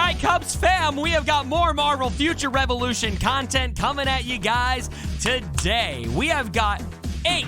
right, Cubs fam, we have got more Marvel Future Revolution content coming at you guys today. We have got 8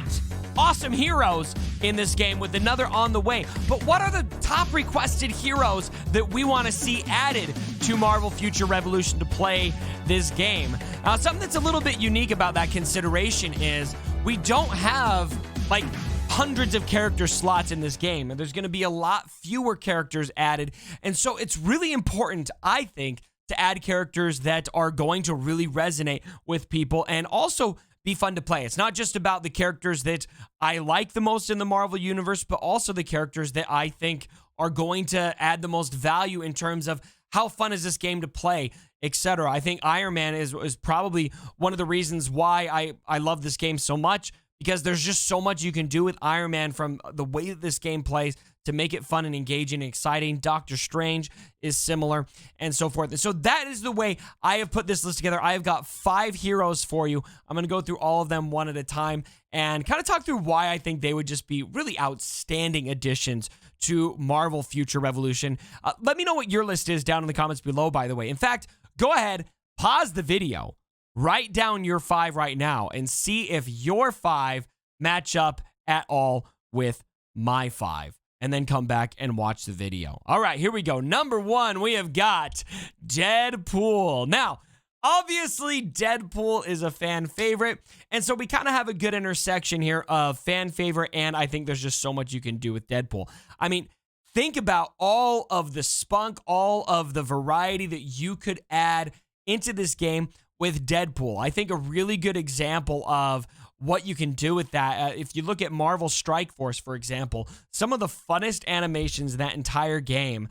awesome heroes in this game with another on the way. But what are the top requested heroes that we want to see added to Marvel Future Revolution to play this game? Something that's a little bit unique about that consideration is we don't have like hundreds of character slots in this game, and there's going to be a lot fewer characters added. And so it's really important, I think, to add characters that are going to really resonate with people and also be fun to play. It's not just about the characters that I like the most in the Marvel Universe, but also the characters that I think are going to add the most value in terms of how fun is this game to play, etc. I think Iron Man is probably one of the reasons why I love this game so much, because there's just so much you can do with Iron Man, from the way that this game plays to make it fun and engaging and exciting. Doctor Strange is similar, and so forth. And so that is the way I have put this list together. I have got 5 heroes for you. I'm going to go through all of them one at a time and kind of talk through why I think they would just be really outstanding additions to Marvel Future Revolution. Let me know what your list is down in the comments below, by the way. In fact, go ahead, pause the video, write down your 5 right now, and see if your 5 match up at all with my 5. And then come back and watch the video. All right, here we go. Number 1, we have got Deadpool. Now, obviously, Deadpool is a fan favorite, and so we kind of have a good intersection here of fan favorite, and I think there's just so much you can do with Deadpool. I mean, think about all of the spunk, all of the variety that you could add into this game with Deadpool. I think a really good example of what you can do with that, if you look at Marvel Strike Force, for example, some of the funnest animations in that entire game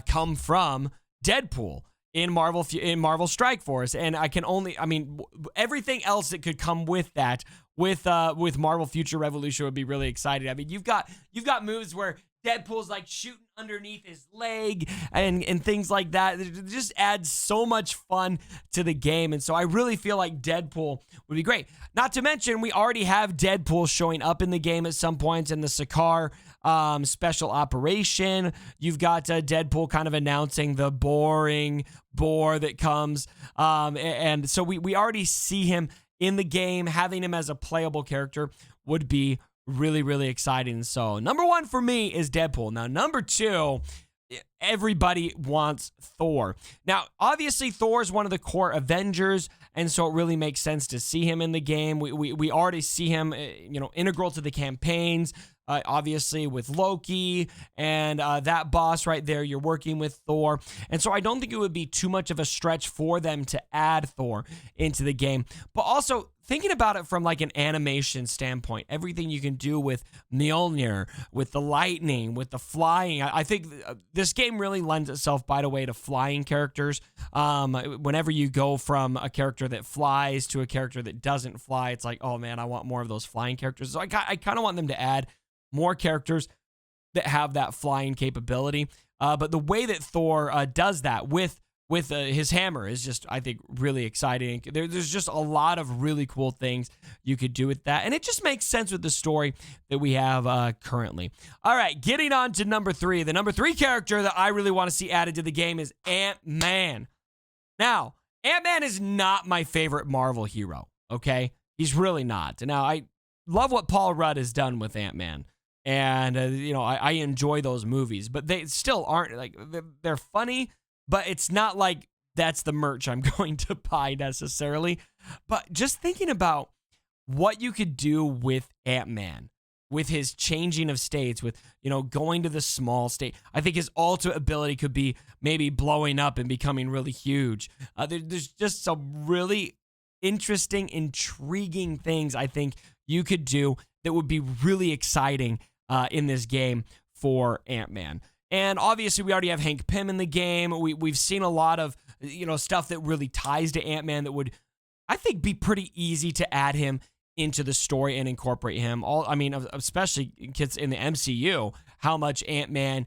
come from Deadpool in Marvel Strike Force. And everything else that could come with that, with Marvel Future Revolution, would be really exciting. I mean, you've got moves where Deadpool's like shooting underneath his leg and things like that. It just adds so much fun to the game. And so I really feel like Deadpool would be great. Not to mention, we already have Deadpool showing up in the game at some points in the Sakaar special operation. You've got Deadpool kind of announcing the boring boar that comes. And so we already see him in the game. Having him as a playable character would be really, really exciting. So number 1 for me is Deadpool. Now, number 2, everybody wants Thor. Now, obviously, Thor is one of the core Avengers, and so it really makes sense to see him in the game. We already see him, integral to the campaigns. Obviously with Loki and that boss right there, you're working with Thor. And so I don't think it would be too much of a stretch for them to add Thor into the game. But also, thinking about it from like an animation standpoint, everything you can do with Mjolnir, with the lightning, with the flying, I think this game really lends itself, by the way, to flying characters. Whenever you go from a character that flies to a character that doesn't fly, it's like, oh man, I want more of those flying characters. So I kind of want them to add more characters that have that flying capability. But the way that Thor does that with his hammer is just, I think, really exciting. There's just a lot of really cool things you could do with that. And it just makes sense with the story that we have currently. All right, getting on to number 3. The number 3 character that I really want to see added to the game is Ant-Man. Now, Ant-Man is not my favorite Marvel hero, okay? He's really not. Now, I love what Paul Rudd has done with Ant-Man. And, I enjoy those movies, but they still aren't, like, they're funny, but it's not like that's the merch I'm going to buy necessarily. But just thinking about what you could do with Ant-Man, with his changing of states, with, going to the small state. I think his ultimate ability could be maybe blowing up and becoming really huge. There's just some really interesting, intriguing things I think you could do that would be really exciting in this game for Ant-Man. And obviously, we already have Hank Pym in the game. We've seen a lot of, stuff that really ties to Ant-Man that would, I think, be pretty easy to add him into the story and incorporate him. Especially kids in the MCU, how much Ant-Man,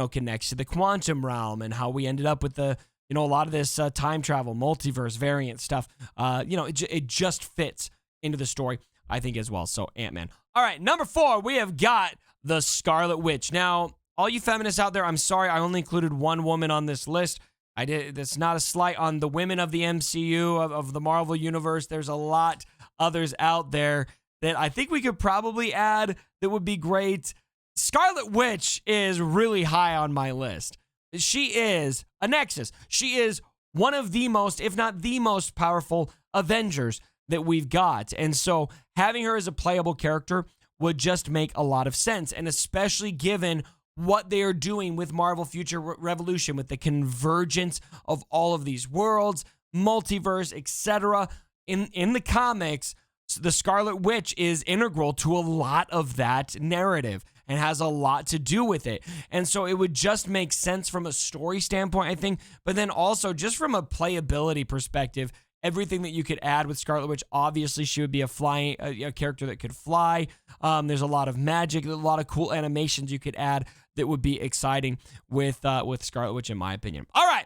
connects to the quantum realm and how we ended up with the, a lot of this time travel, multiverse variant stuff. It just fits into the story, I think, as well. So Ant-Man. All right, number 4, we have got the Scarlet Witch. Now, all you feminists out there, I'm sorry, I only included one woman on this list. That's not a slight on the women of the MCU, of the Marvel Universe. There's a lot others out there that I think we could probably add that would be great. Scarlet Witch is really high on my list. She is a Nexus. She is one of the most, if not the most powerful Avengers that we've got. And so having her as a playable character would just make a lot of sense. And especially given what they are doing with Marvel Future Revolution, with the convergence of all of these worlds, multiverse, etc. In the comics, the Scarlet Witch is integral to a lot of that narrative and has a lot to do with it. And so it would just make sense from a story standpoint, I think, but then also just from a playability perspective, everything that you could add with Scarlet Witch. Obviously, she would be a character that could fly. There's a lot of magic, a lot of cool animations you could add that would be exciting with Scarlet Witch, in my opinion. All right,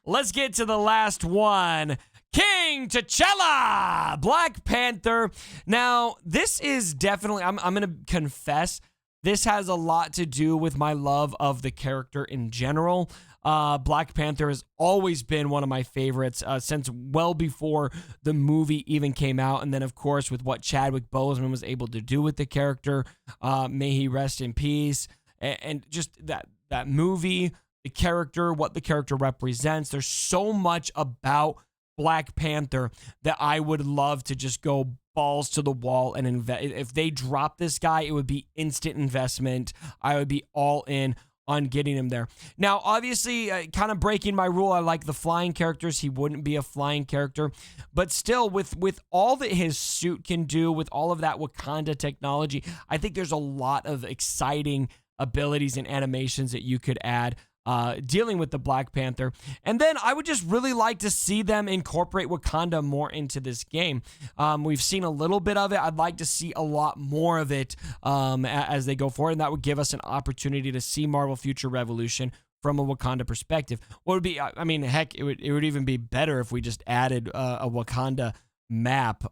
let's get to the last one. King T'Challa, Black Panther. Now, this is definitely, I'm going to confess, this has a lot to do with my love of the character in general. Black Panther has always been one of my favorites since well before the movie even came out. And then, of course, with what Chadwick Boseman was able to do with the character, may he rest in peace. And just that movie, the character, what the character represents. There's so much about Black Panther that I would love to just go balls to the wall and invest. If they drop this guy, it would be instant investment. I would be all in on getting him there. Now, obviously, kind of breaking my rule, I like the flying characters. He wouldn't be a flying character, but still, with all that his suit can do, with all of that Wakanda technology, I think there's a lot of exciting abilities and animations that you could add dealing with the Black Panther. And then I would just really like to see them incorporate Wakanda more into this game. We've seen a little bit of it. I'd like to see a lot more of it as they go forward, and that would give us an opportunity to see Marvel Future Revolution from a Wakanda perspective. What would be, I mean, heck, it would even be better if we just added a Wakanda map.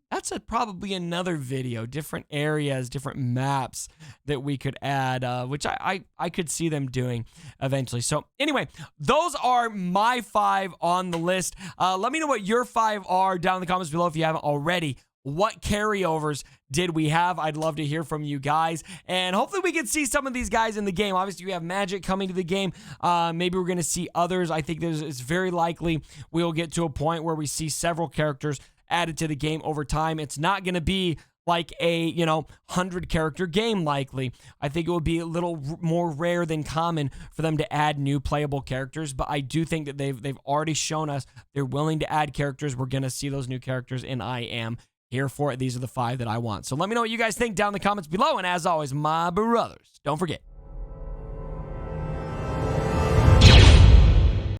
That's probably another video, different areas, different maps that we could add, which I could see them doing eventually. So anyway, those are my 5 on the list. Let me know what your 5 are down in the comments below if you haven't already. What carryovers did we have? I'd love to hear from you guys. And hopefully we can see some of these guys in the game. Obviously, we have Magic coming to the game. Maybe we're going to see others. I think it's very likely we'll get to a point where we see several characters added to the game over time. It's not going to be like a 100-character game likely. I think it would be a little more rare than common for them to add new playable characters, but I do think that they've already shown us they're willing to add characters. We're going to see those new characters, and I am here for it. These are the 5 that I want. So let me know what you guys think down in the comments below. And as always, my brothers, don't forget,